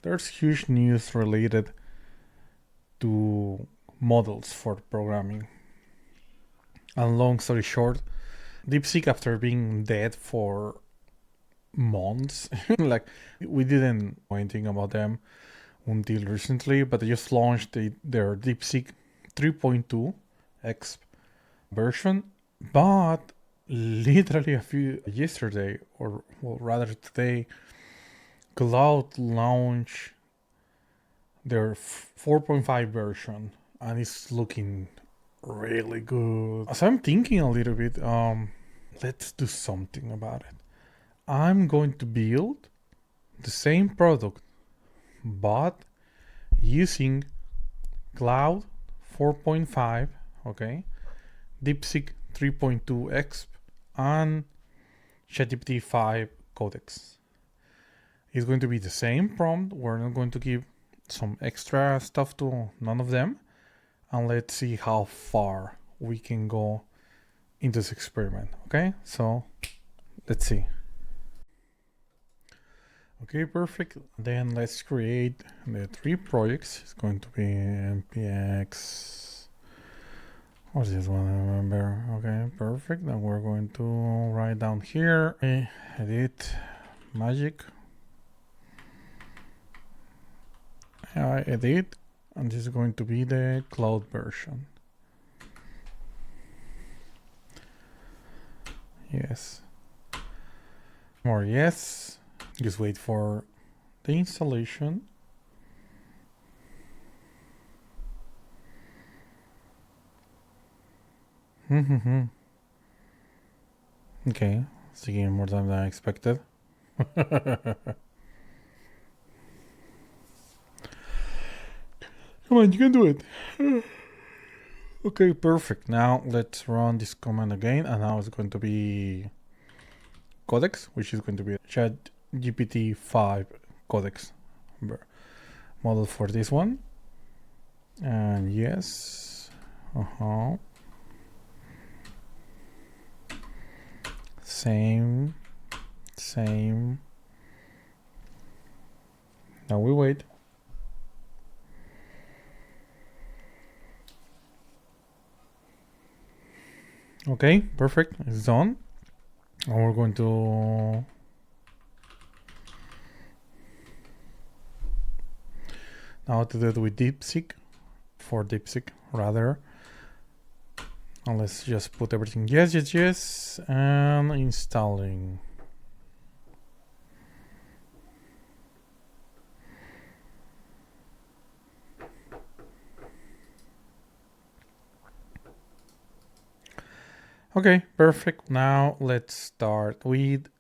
there's huge news related to models for programming. And long story short, DeepSeek, after being dead for months, like we didn't know anything about them until recently, but they just launched their DeepSeek 3.2 X version. But literally yesterday, or well, rather today, Claude launched their 4.5 version, and it's looking really good. So I'm thinking a little bit, let's do something about it. I'm going to build the same product, but using Claude 4.5, okay, DeepSeek 3.2 X, and GPT-5 Codex. It's going to be the same prompt. We're not going to give some extra stuff to none of them. And let's see how far we can go in this experiment. Okay, so let's see. Okay, perfect. Then let's create the 3 projects. It's going to be npx. What's this one? I remember. Okay, perfect. And we're going to write down here, edit magic. Edit, and this is going to be the cloud version. Yes. More yes. Just wait for the installation. Okay, it's taking more time than I expected. Come on, you can do it. Okay, perfect. Now let's run this command again, and now it's going to be Codex, which is going to be GPT-5 Codex model for this one. And yes, same. Now we wait. Okay, perfect. It's done. And we're going to now to do it with DeepSeek, for DeepSeek rather. And let's just put everything yes, and installing. Okay, perfect. Now let's start with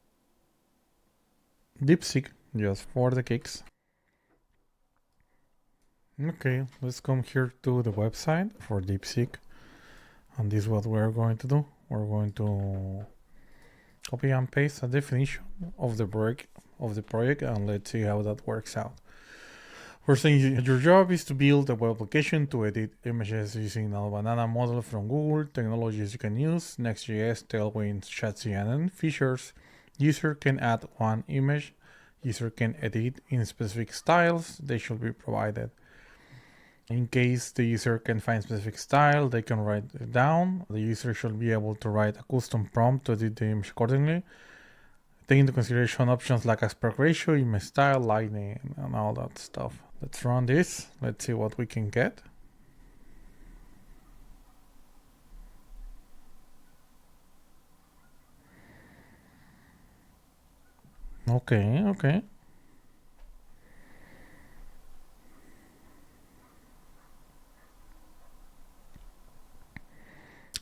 DeepSeek, just for the kicks. Okay, let's come here to the website for DeepSeek. And this is what we're going to do. We're going to copy and paste a definition of the project, and let's see how that works out. First thing, your job is to build a web application to edit images using a banana model from Google. Technologies you can use: Next.js, Tailwind, ChatCNN. Features: user can add one image. User can edit in specific styles. They should be provided. In case the user can find specific style, they can write it down. The user should be able to write a custom prompt to edit the image accordingly, taking into consideration options like aspect ratio, image style, lighting, and all that stuff. Let's run this. Let's see what we can get. Okay.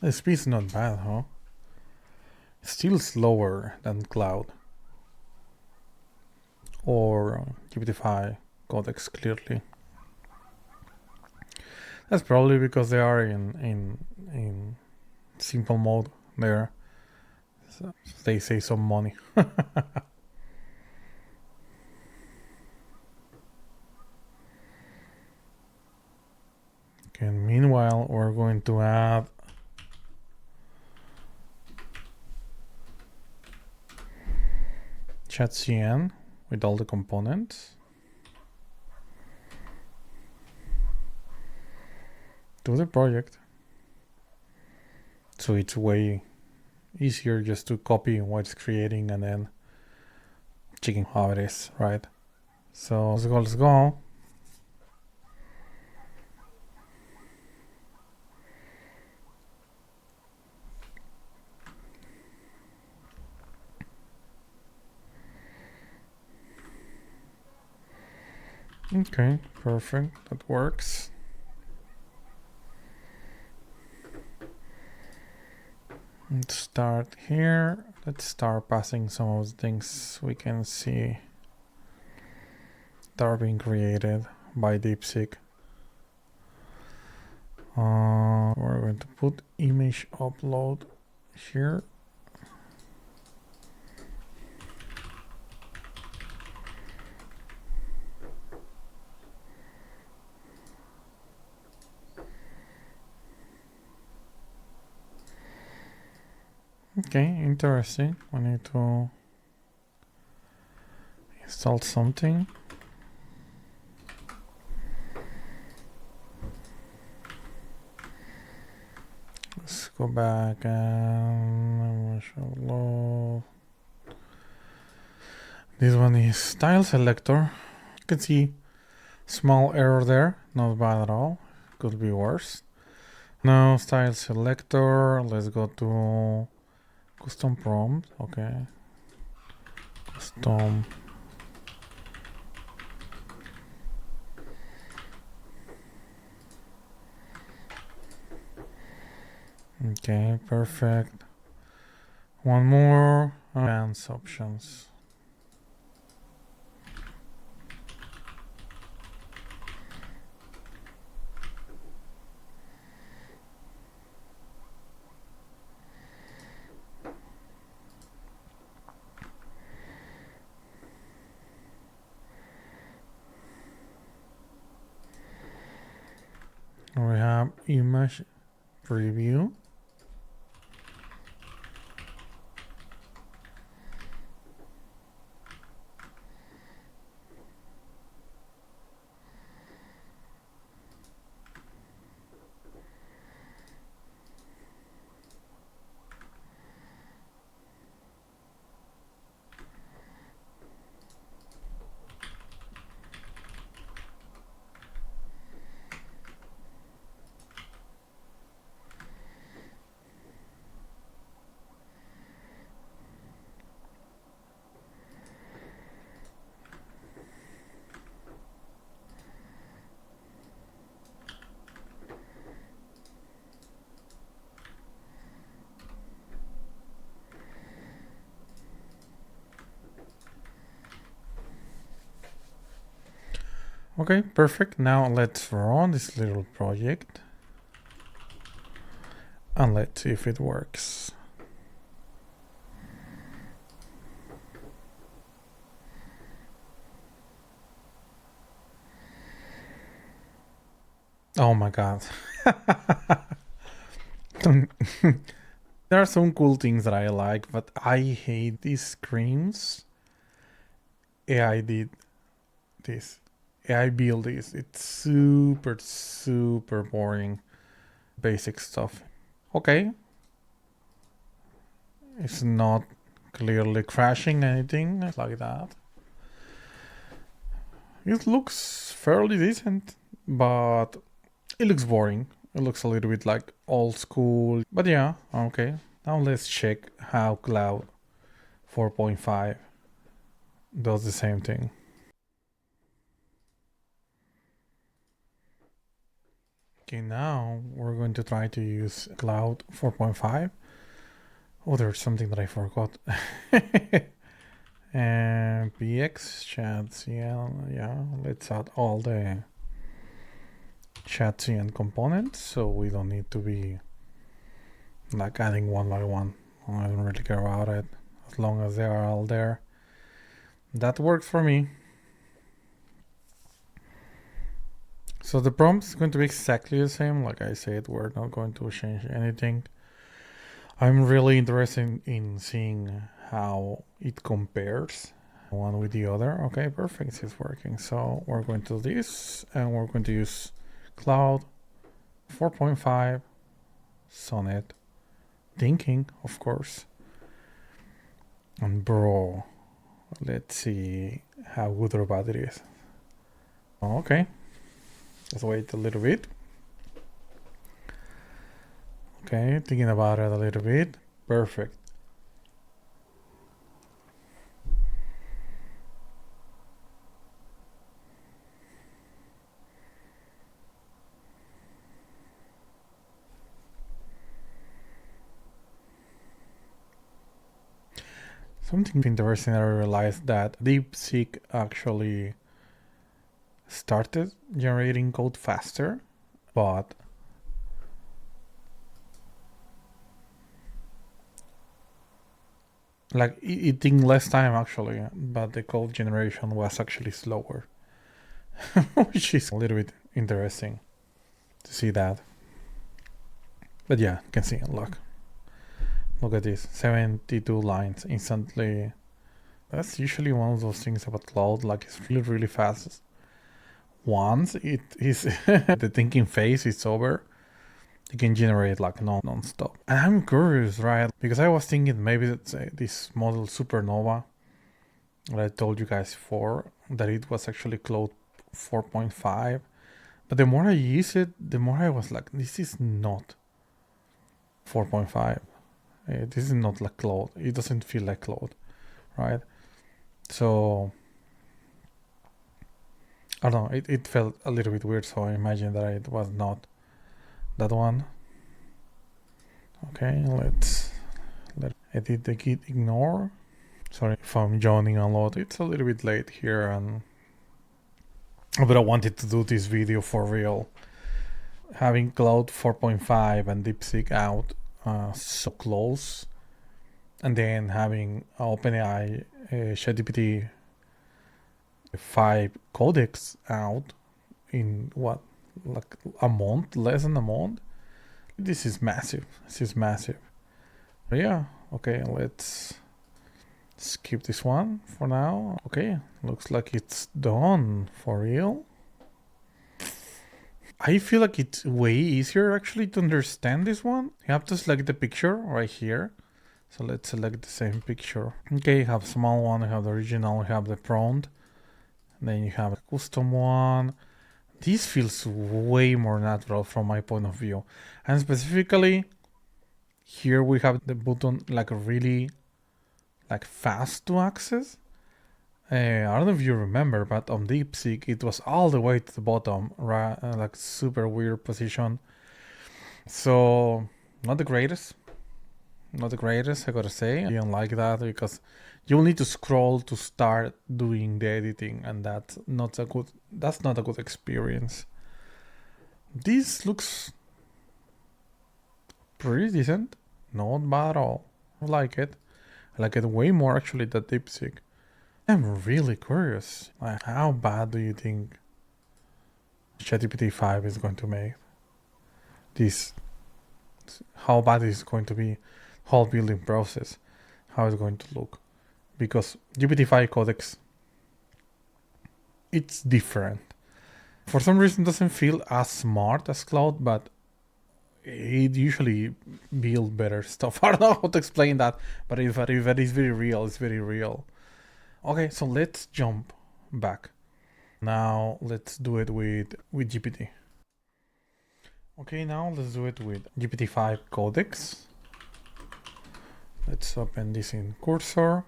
The speed's not bad, huh? Still slower than Cloud or GPT-5 Codex, clearly. That's probably because they are in simple mode there. So they save some money. Okay, meanwhile, we're going to add ChatCN with all the components. to the project. So it's way easier just to copy what it's creating and then checking how it is, right? So let's go. Okay, perfect. That works. Let's start here. Let's start passing some of the things we can see that are being created by DeepSeek. We're going to put image upload here. Okay, interesting. We need to install something. Let's go back and this one is style selector. You can see small error there, not bad at all. Could be worse. Now style selector. Let's go to custom prompt. Okay, custom. Okay, perfect. One more. Advanced options. We have image preview. Okay, perfect. Now let's run this little project and let's see if it works. Oh my god. There are some cool things that I like, but I hate these screens. AI did this. AI build this. It's super boring. Basic stuff. Okay. It's not clearly crashing anything like that. It looks fairly decent, but it looks boring. It looks a little bit like old school. But yeah, okay. Now let's check how Claude 4.5 does the same thing. Okay, now we're going to try to use Claude 4.5. Oh, there's something that I forgot. And PX chats, yeah, let's add all the chats and components so we don't need to be like adding one by one. I don't really care about it as long as they are all there. That works for me. So the prompt is going to be exactly the same. Like I said, we're not going to change anything. I'm really interested in seeing how it compares one with the other. Okay, perfect, it's working. So we're going to do this and we're going to use Claude 4.5, Sonnet, thinking, of course. And bro, let's see how good or bad it is. Okay, let's wait a little bit. Okay, thinking about it a little bit. Perfect. Something interesting, I realized that DeepSeek actually started generating code faster, but like it took less time actually, but the code generation was actually slower, which is a little bit interesting to see that. But yeah, you can see, look at this, 72 lines instantly. That's usually one of those things about Claude, like it's really, really fast. Once it is the thinking phase is over, you can generate like non-stop. And I'm curious, right? Because I was thinking maybe that this model Supernova that I told you guys before, that it was actually Claude 4.5. But the more I use it, the more I was like, this is not 4.5. This is not like Claude. It doesn't feel like Claude, right? So I don't know, it felt a little bit weird, so I imagine that it was not that one. Okay, let's edit the git ignore. Sorry if I'm yawning a lot, it's a little bit late here, but I wanted to do this video for real. Having Claude 4.5 and DeepSeek out so close, and then having OpenAI GPT-5 Codex out in what, like a month, less than a month. This is massive. But yeah, okay, let's skip this one for now. Okay, looks like it's done for real. I feel like it's way easier actually to understand this one. You have to select the picture right here. So let's select the same picture. Okay, you have small one, you have the original, you have the prompt. Then you have a custom one. This feels way more natural from my point of view. And specifically, here we have the button like really like fast to access. I don't know if you remember, but on DeepSeek it was all the way to the bottom, right? Like super weird position. So not the greatest, I gotta say. I don't like that because you'll need to scroll to start doing the editing, and that's not a good experience. This looks pretty decent, not bad at all. I like it way more actually than DeepSeek. I'm really curious, like, how bad do you think GPT-5 is going to make this? How bad is going to be whole building process? How it's going to look? Because GPT-5 Codex, it's different. For some reason, it doesn't feel as smart as Claude, but it usually builds better stuff. I don't know how to explain that, but if it is very real, it's very real. Okay, so let's jump back. Now let's do it with GPT. Okay, now let's do it with GPT-5 Codex. Let's open this in Cursor.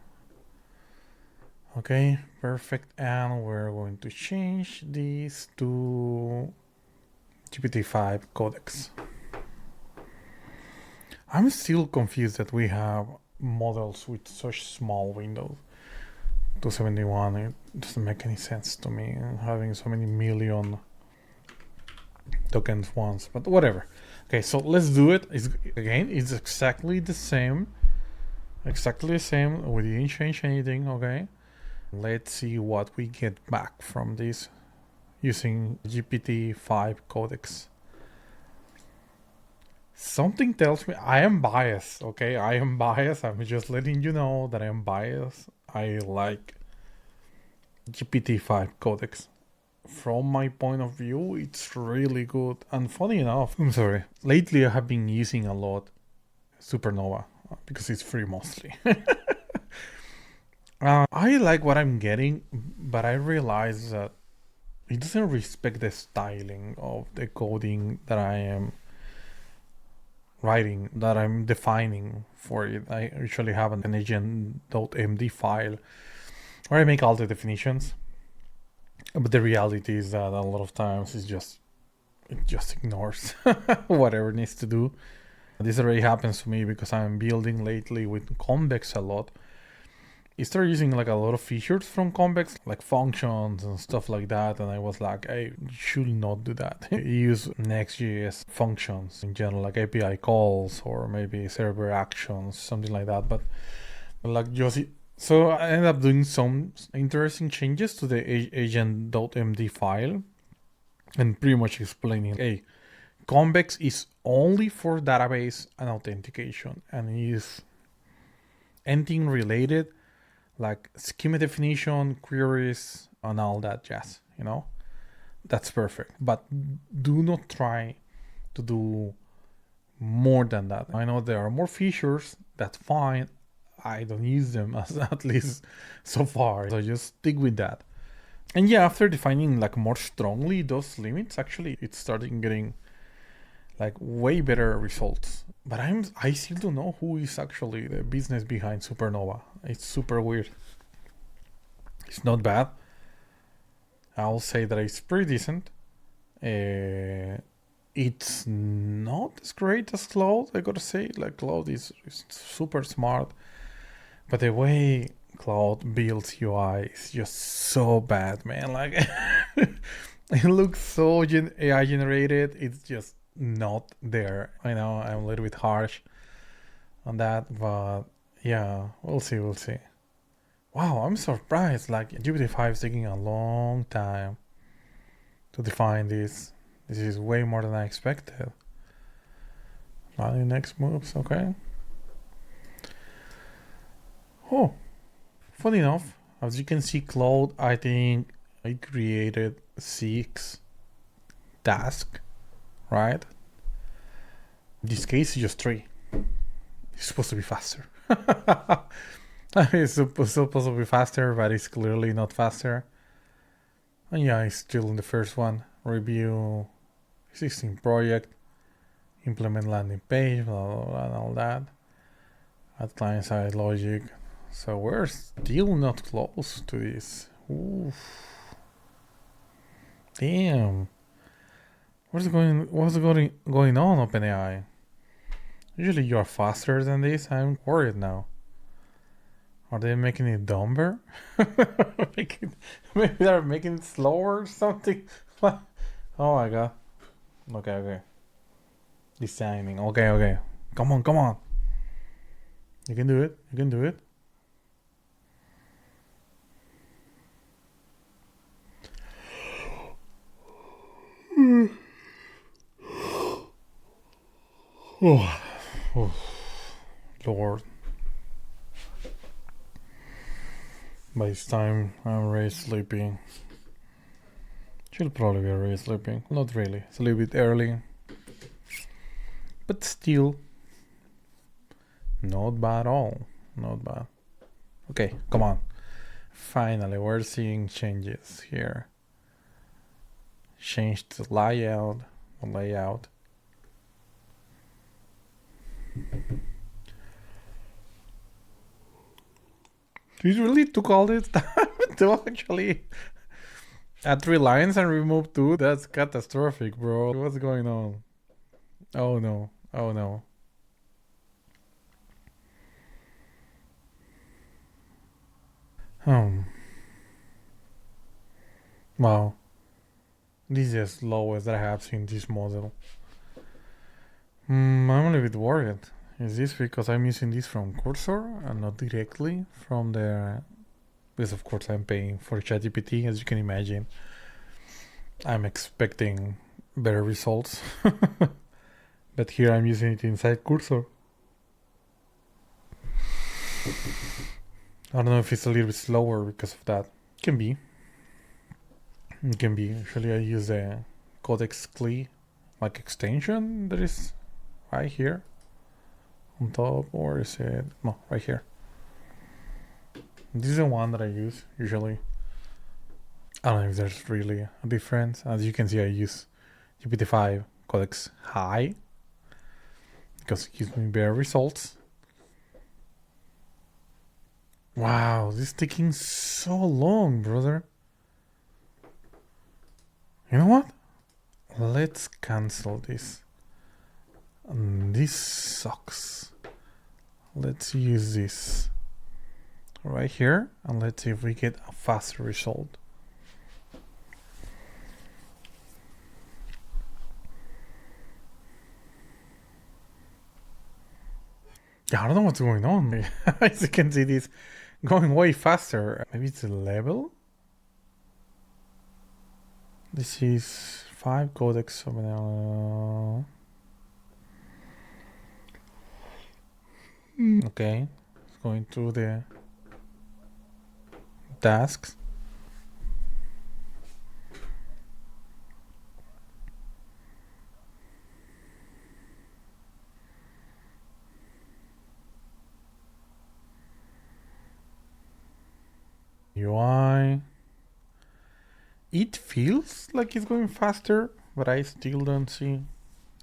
Okay, perfect. And we're going to change this to GPT-5 Codex. I'm still confused that we have models with such small windows. 271, it doesn't make any sense to me, having so many million tokens once, but whatever. Okay, so let's do it. It's exactly the same. We didn't change anything. Okay, let's see what we get back from this using GPT-5 Codex. Something tells me I am biased. Okay, I am biased. I'm just letting you know that I am biased. I like GPT-5 Codex from my point of view, it's really good. And funny enough, lately I have been using a lot Supernova because it's free mostly. I like what I'm getting, but I realize that it doesn't respect the styling of the coding that I am writing, that I'm defining for it. I usually have an agent.md file where I make all the definitions. But the reality is that a lot of times it just ignores whatever it needs to do. This already happens to me because I'm building lately with Convex a lot. I started using like a lot of features from Convex, like functions and stuff like that, and I was like, I should not do that. Use Next.js functions in general, like API calls or maybe server actions, something like that. But like Josie, so I ended up doing some interesting changes to the agent.md file and pretty much explaining, hey, Convex is only for database and authentication, and is anything related like schema definition, queries, and all that jazz, that's perfect. But do not try to do more than that. I know there are more features, that's fine. I don't use them at least so far. So just stick with that. And yeah, after defining like more strongly those limits, actually it's starting getting like way better results. But I still don't know who is actually the business behind Supernova. It's super weird. It's not bad. I'll say that it's pretty decent. It's not as great as Claude, I gotta say. Like Claude is super smart. But the way Claude builds UI is just so bad, man. Like it looks so AI generated. It's just not there. I know I'm a little bit harsh on that, but yeah, we'll see. Wow, I'm surprised. Like GPT-5 is taking a long time to define this. This is way more than I expected. Value next moves, okay. Oh, funny enough, as you can see, Claude, I think I created 6 tasks, right? In this case, it's just 3. It's supposed to be faster. It's supposed to be faster, but it's clearly not faster. And yeah, it's still in the first one. Review existing project, implement landing page, blah, blah, blah, and all that. Add client-side logic. So we're still not close to this. Oof. Damn. What's going on, OpenAI? Usually you are faster than this. I'm worried now. Are they making it dumber? Maybe they're making it slower or something. Oh my god. Okay. Designing. Okay. Come on. You can do it. Oh, Lord. By this time, I'm really sleepy. She'll probably be really sleeping. Not really. It's a little bit early. But still, not bad at all. Not bad. Okay, come on. Finally, we're seeing changes here. Change the layout. It really took all this time to actually add 3 lines and remove 2. That's catastrophic, bro. What's going on? Oh no. Wow. This is the slowest that I have seen this model. I'm a little bit worried. Is this because I'm using this from Cursor and not directly from the... Because of course I'm paying for ChatGPT, as you can imagine. I'm expecting better results. But here I'm using it inside Cursor. I don't know if it's a little bit slower because of that. Can be. It can be, actually I use the Codex CLI like extension that is right here on top, or is it, no, right here. This is the one that I use usually. I don't know if there's really a difference. As you can see, I use GPT-5 Codex High because it gives me better results. Wow, this is taking so long, brother. You know what? Let's cancel this. This sucks. Let's use this right here and let's see if we get a faster result. Yeah, I don't know what's going on. As you can see, this going way faster. Maybe it's a level. This is 5 codex. Okay, it's going through the tasks. UI. It feels like it's going faster, but I still don't see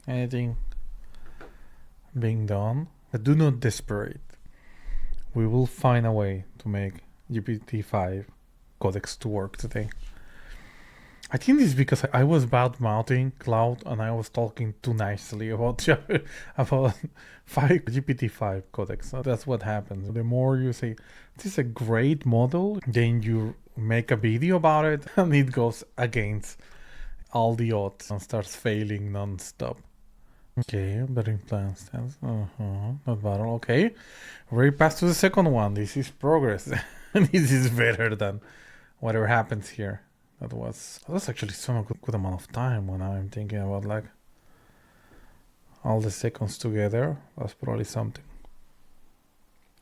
anything being done. But do not desperate. We will find a way to make GPT-5 Codex to work today. I think this is because I was bad mouthing Claude and I was talking too nicely about about GPT-5 Codex. So that's what happens. The more you say this is a great model, then you make a video about it and it goes against all the odds and starts failing non-stop. Okay, better plans. Not bad. Okay, we passed to the second one. This is progress. This is better than whatever happens here. That was actually some good amount of time when I'm thinking about like all the seconds together. That's probably something.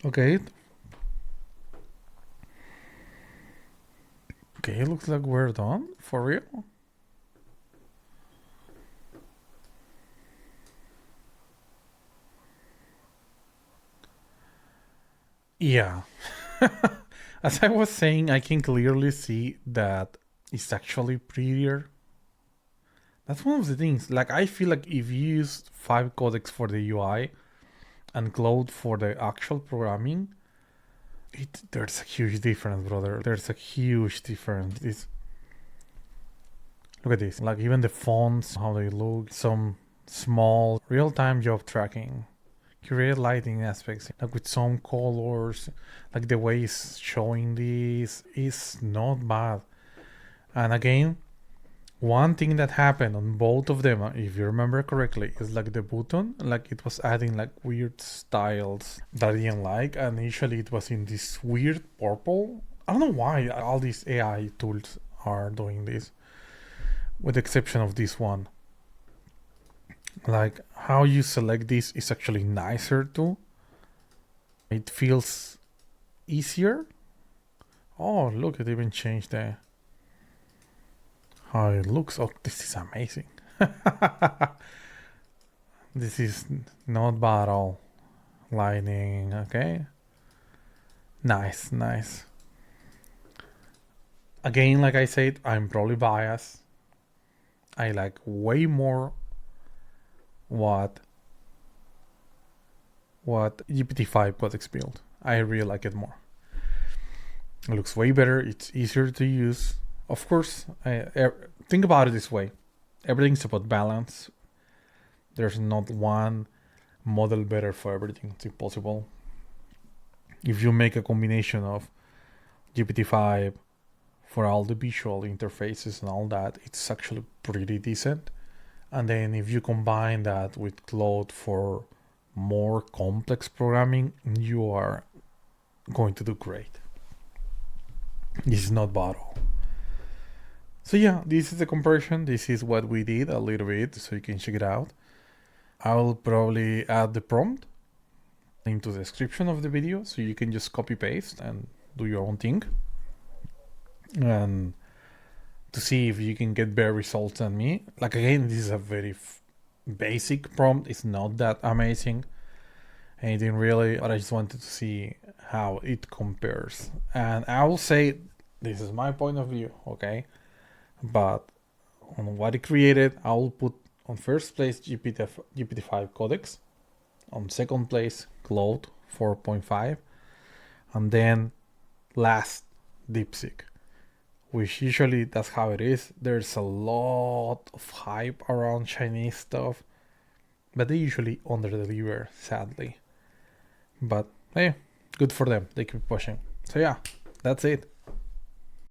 Okay. Okay, looks like we're done for real. Yeah. As I was saying, I can clearly see that it's actually prettier. That's one of the things. Like, I feel like if you use 5 codecs for the UI and Claude for the actual programming, there's a huge difference, brother. There's a huge difference. Look at this. Like, even the fonts, how they look, some small real-time job tracking, create lighting aspects, like with some colors, like the way it's showing this is not bad. And again, one thing that happened on both of them, if you remember correctly, is like the button, like it was adding like weird styles that I didn't like, and initially it was in this weird purple. I don't know why all these AI tools are doing this, with the exception of this one. Like how you select this is actually nicer too. It feels easier. Oh, look, it even changed the how it looks. Oh, this is amazing. This is not bad at all. Lighting, okay. Nice, nice. Again, like I said, I'm probably biased. I like way more what GPT-5 Codex built. I really like it more. It looks way better. It's easier to use. Of course, think about it this way. Everything's about balance. There's not one model better for everything. It's impossible. If you make a combination of GPT-5 for all the visual interfaces and all that, it's actually pretty decent. And then if you combine that with Claude for more complex programming, you are going to do great. This is not bad at all. So yeah, this is the comparison. This is what we did a little bit, so you can check it out. I will probably add the prompt into the description of the video, so you can just copy paste and do your own thing. And to see if you can get better results than me. Like, again, this is a very basic prompt. It's not that amazing, anything really, but I just wanted to see how it compares. And I will say, this is my point of view, okay? But on what it created, I will put on first place GPT-5 Codex, on second place Claude 4.5, and then last DeepSeek, which usually that's how it is. There's a lot of hype around Chinese stuff, but they usually under-deliver, sadly. But hey, good for them. They keep pushing. So yeah, that's it.